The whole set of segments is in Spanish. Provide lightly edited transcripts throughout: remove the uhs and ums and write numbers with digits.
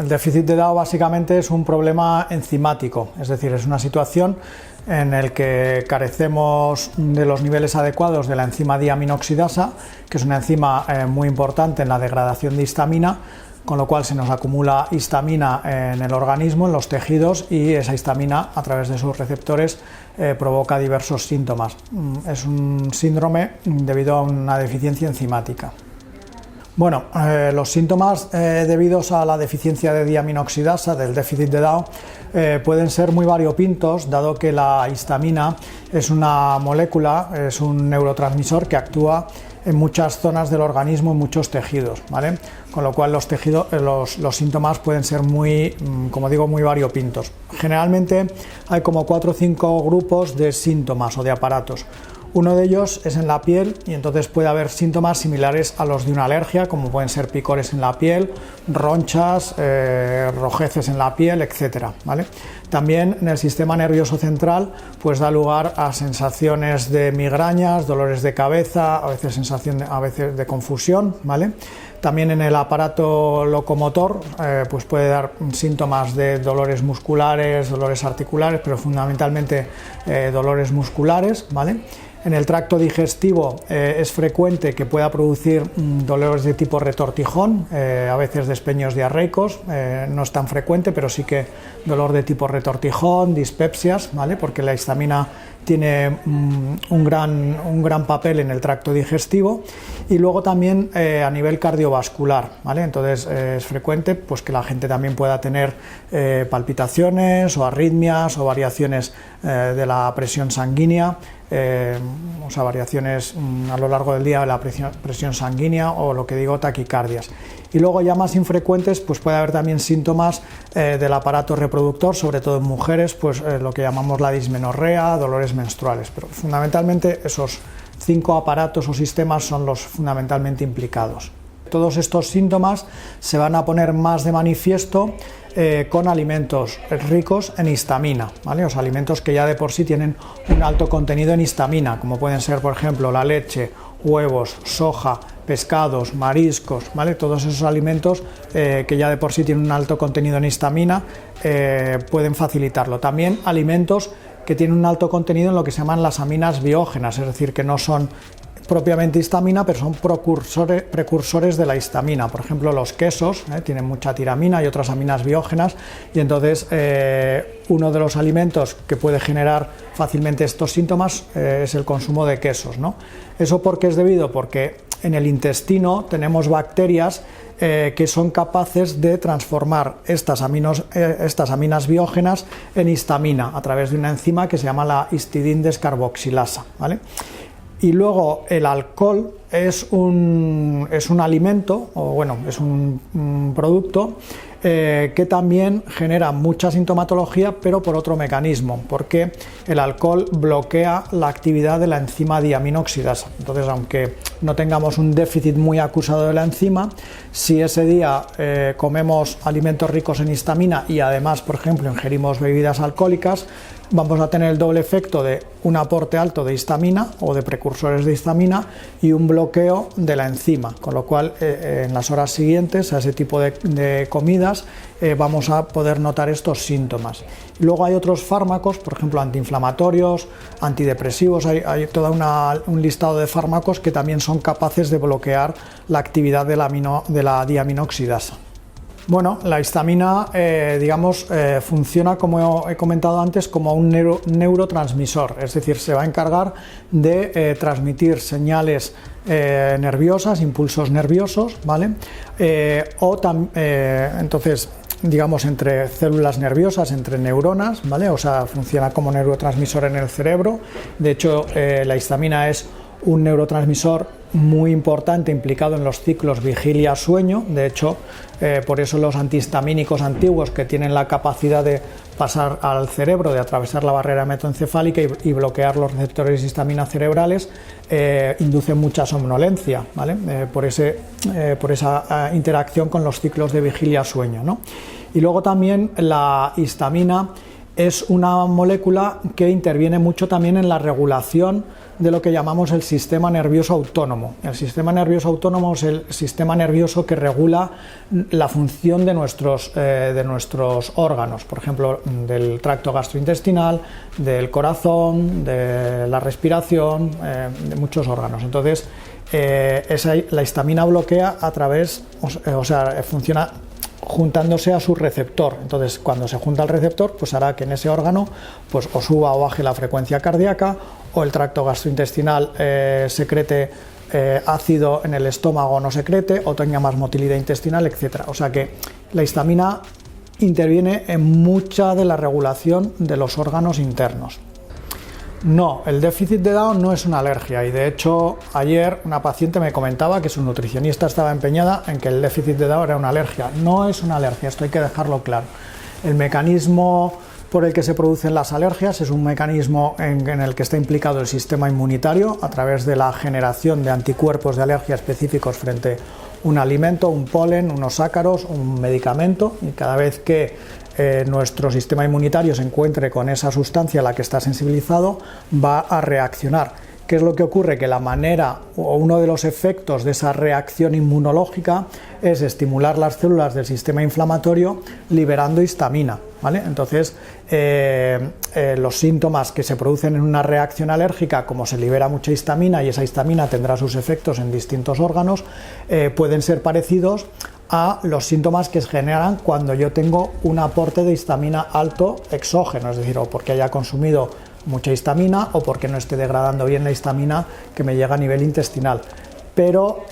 el déficit de DAO básicamente es un problema enzimático, es decir, es una situación en la que carecemos de los niveles adecuados de la enzima diaminoxidasa, que es una enzima muy importante en la degradación de histamina, con lo cual se nos acumula histamina en el organismo, en los tejidos, y esa histamina a través de sus receptores provoca diversos síntomas. Es un síndrome debido a una deficiencia enzimática. Bueno, los síntomas debidos a la deficiencia de diaminoxidasa, del déficit de DAO, pueden ser muy variopintos, dado que la histamina es una molécula, es un neurotransmisor que actúa en muchas zonas del organismo, en muchos tejidos, ¿vale? Con lo cual los síntomas pueden ser muy, como digo, muy variopintos. Generalmente hay como 4 o 5 grupos de síntomas o de aparatos. Uno de ellos es en la piel, y entonces puede haber síntomas similares a los de una alergia, como pueden ser picores en la piel, ronchas, rojeces en la piel, etcétera, ¿vale? También en el sistema nervioso central pues da lugar a sensaciones de migrañas, dolores de cabeza, a veces de confusión, ¿vale? También en el aparato locomotor pues puede dar síntomas de dolores musculares, dolores articulares, pero fundamentalmente dolores musculares, ¿vale? En el tracto digestivo es frecuente que pueda producir dolores de tipo retortijón, a veces despeños diarreicos, no es tan frecuente, pero sí que dolor de tipo retortijón, dispepsias, ¿vale? Porque la histamina tiene un gran papel en el tracto digestivo. Y luego también a nivel cardiovascular, ¿vale? Entonces es frecuente pues, que la gente también pueda tener palpitaciones o arritmias o variaciones de la presión sanguínea, o sea, variaciones a lo largo del día de la presión sanguínea, o lo que digo, taquicardias. Y luego ya más infrecuentes pues puede haber también síntomas del aparato reproductor, sobre todo en mujeres, pues lo que llamamos la dismenorrea, dolores menstruales, pero fundamentalmente esos 5 aparatos o sistemas son los fundamentalmente implicados. Todos estos síntomas se van a poner más de manifiesto con alimentos ricos en histamina, ¿vale? Los alimentos que ya de por sí tienen un alto contenido en histamina, como pueden ser, por ejemplo, la leche, huevos, soja, pescados, mariscos, ¿vale? Todos esos alimentos que ya de por sí tienen un alto contenido en histamina pueden facilitarlo. También alimentos que tienen un alto contenido en lo que se llaman las aminas biógenas, es decir, que no son propiamente histamina, pero son precursores de la histamina. Por ejemplo, los quesos tienen mucha tiramina y otras aminas biógenas, y entonces uno de los alimentos que puede generar fácilmente estos síntomas es el consumo de quesos, ¿no? ¿Eso por qué es debido? Porque en el intestino tenemos bacterias que son capaces de transformar estas aminas biógenas en histamina a través de una enzima que se llama la histidine descarboxilasa, ¿vale? Y luego el alcohol es un alimento, o bueno, es un producto que también genera mucha sintomatología, pero por otro mecanismo, porque el alcohol bloquea la actividad de la enzima diaminoxidasa. Entonces, aunque no tengamos un déficit muy acusado de la enzima, si ese día comemos alimentos ricos en histamina y además, por ejemplo, ingerimos bebidas alcohólicas, vamos a tener el doble efecto de un aporte alto de histamina o de precursores de histamina y un bloqueo de la enzima, con lo cual en las horas siguientes a ese tipo de comidas vamos a poder notar estos síntomas. Luego hay otros fármacos, por ejemplo antiinflamatorios, antidepresivos, hay todo un listado de fármacos que también son capaces de bloquear la actividad de la diaminoxidasa. Bueno, la histamina, funciona, como he comentado antes, como un neurotransmisor, es decir, se va a encargar de transmitir señales nerviosas, impulsos nerviosos, ¿vale? Entonces, digamos, entre células nerviosas, entre neuronas, ¿vale? O sea, funciona como neurotransmisor en el cerebro. De hecho, la histamina es un neurotransmisor muy importante implicado en los ciclos vigilia-sueño. De hecho, por eso los antihistamínicos antiguos, que tienen la capacidad de pasar al cerebro, de atravesar la barrera hematoencefálica y bloquear los receptores de histamina cerebrales, inducen mucha somnolencia, ¿vale? Por esa interacción con los ciclos de vigilia-sueño, ¿no? Y luego también la histamina es una molécula que interviene mucho también en la regulación de lo que llamamos el sistema nervioso autónomo. El sistema nervioso autónomo es el sistema nervioso que regula la función de nuestros órganos, por ejemplo, del tracto gastrointestinal, del corazón, de la respiración, de muchos órganos. Entonces, la histamina bloquea a través, funciona juntándose a su receptor. Entonces, cuando se junta al receptor, pues hará que en ese órgano pues o suba o baje la frecuencia cardíaca, o el tracto gastrointestinal secrete ácido en el estómago o no secrete, o tenga más motilidad intestinal, etc. O sea que la histamina interviene en mucha de la regulación de los órganos internos. No, el déficit de Down no es una alergia, y de hecho ayer una paciente me comentaba que su nutricionista estaba empeñada en que el déficit de Down era una alergia. No es una alergia, esto hay que dejarlo claro. El mecanismo por el que se producen las alergias es un mecanismo en el que está implicado el sistema inmunitario a través de la generación de anticuerpos de alergia específicos frente a un alimento, un polen, unos ácaros, un medicamento, y cada vez que nuestro sistema inmunitario se encuentre con esa sustancia a la que está sensibilizado, va a reaccionar. ¿Qué es lo que ocurre? Que la manera o uno de los efectos de esa reacción inmunológica es estimular las células del sistema inflamatorio liberando histamina, ¿vale? Entonces, los síntomas que se producen en una reacción alérgica, como se libera mucha histamina y esa histamina tendrá sus efectos en distintos órganos, pueden ser parecidos a los síntomas que se generan cuando yo tengo un aporte de histamina alto exógeno, es decir, o porque haya consumido mucha histamina o porque no esté degradando bien la histamina que me llega a nivel intestinal. Pero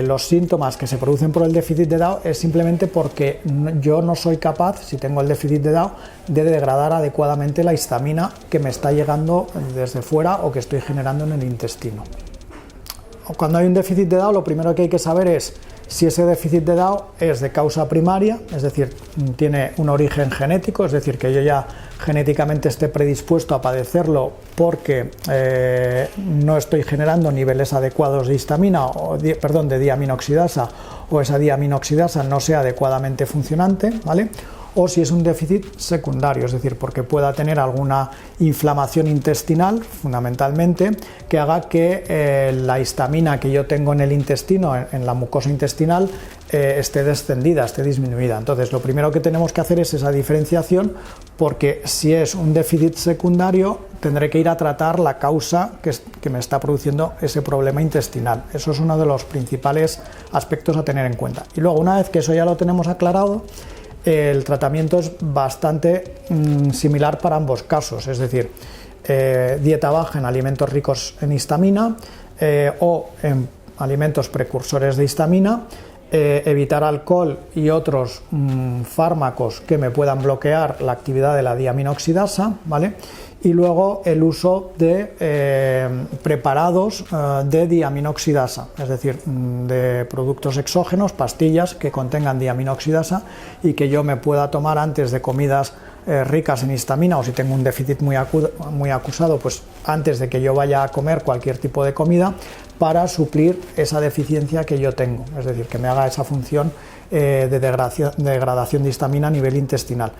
los síntomas que se producen por el déficit de Down es simplemente porque yo no soy capaz, si tengo el déficit de Down, de degradar adecuadamente la histamina que me está llegando desde fuera o que estoy generando en el intestino. Cuando hay un déficit de Down, lo primero que hay que saber es si ese déficit de Down es de causa primaria, es decir, tiene un origen genético, es decir, que yo ya genéticamente esté predispuesto a padecerlo porque no estoy generando niveles adecuados de histamina, de diaminoxidasa, o esa diaminoxidasa no sea adecuadamente funcionante, ¿vale? O si es un déficit secundario, es decir, porque pueda tener alguna inflamación intestinal, fundamentalmente, que haga que la histamina que yo tengo en el intestino, en la mucosa intestinal, esté descendida, esté disminuida. Entonces, lo primero que tenemos que hacer es esa diferenciación, porque si es un déficit secundario, tendré que ir a tratar la causa que me está produciendo ese problema intestinal. Eso es uno de los principales aspectos a tener en cuenta. Y luego, una vez que eso ya lo tenemos aclarado, el tratamiento es bastante similar para ambos casos, es decir, dieta baja en alimentos ricos en histamina o en alimentos precursores de histamina, evitar alcohol y otros fármacos que me puedan bloquear la actividad de la diaminoxidasa, ¿vale? Y luego el uso de preparados de diaminoxidasa, es decir, de productos exógenos, pastillas que contengan diaminoxidasa y que yo me pueda tomar antes de comidas ricas en histamina, o si tengo un déficit muy acusado, pues antes de que yo vaya a comer cualquier tipo de comida, para suplir esa deficiencia que yo tengo, es decir, que me haga esa función de degradación de histamina a nivel intestinal.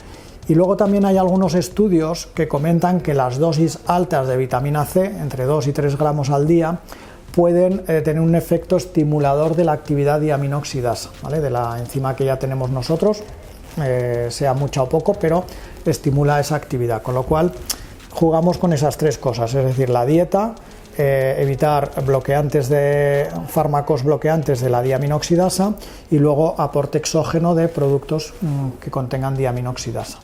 Y luego también hay algunos estudios que comentan que las dosis altas de vitamina C, entre 2 y 3 gramos al día, pueden tener un efecto estimulador de la actividad diaminoxidasa, ¿vale? De la enzima que ya tenemos nosotros, sea mucha o poco, pero estimula esa actividad, con lo cual jugamos con esas tres cosas, es decir, la dieta, evitar fármacos bloqueantes de la diaminoxidasa y luego aporte exógeno de productos que contengan diaminoxidasa.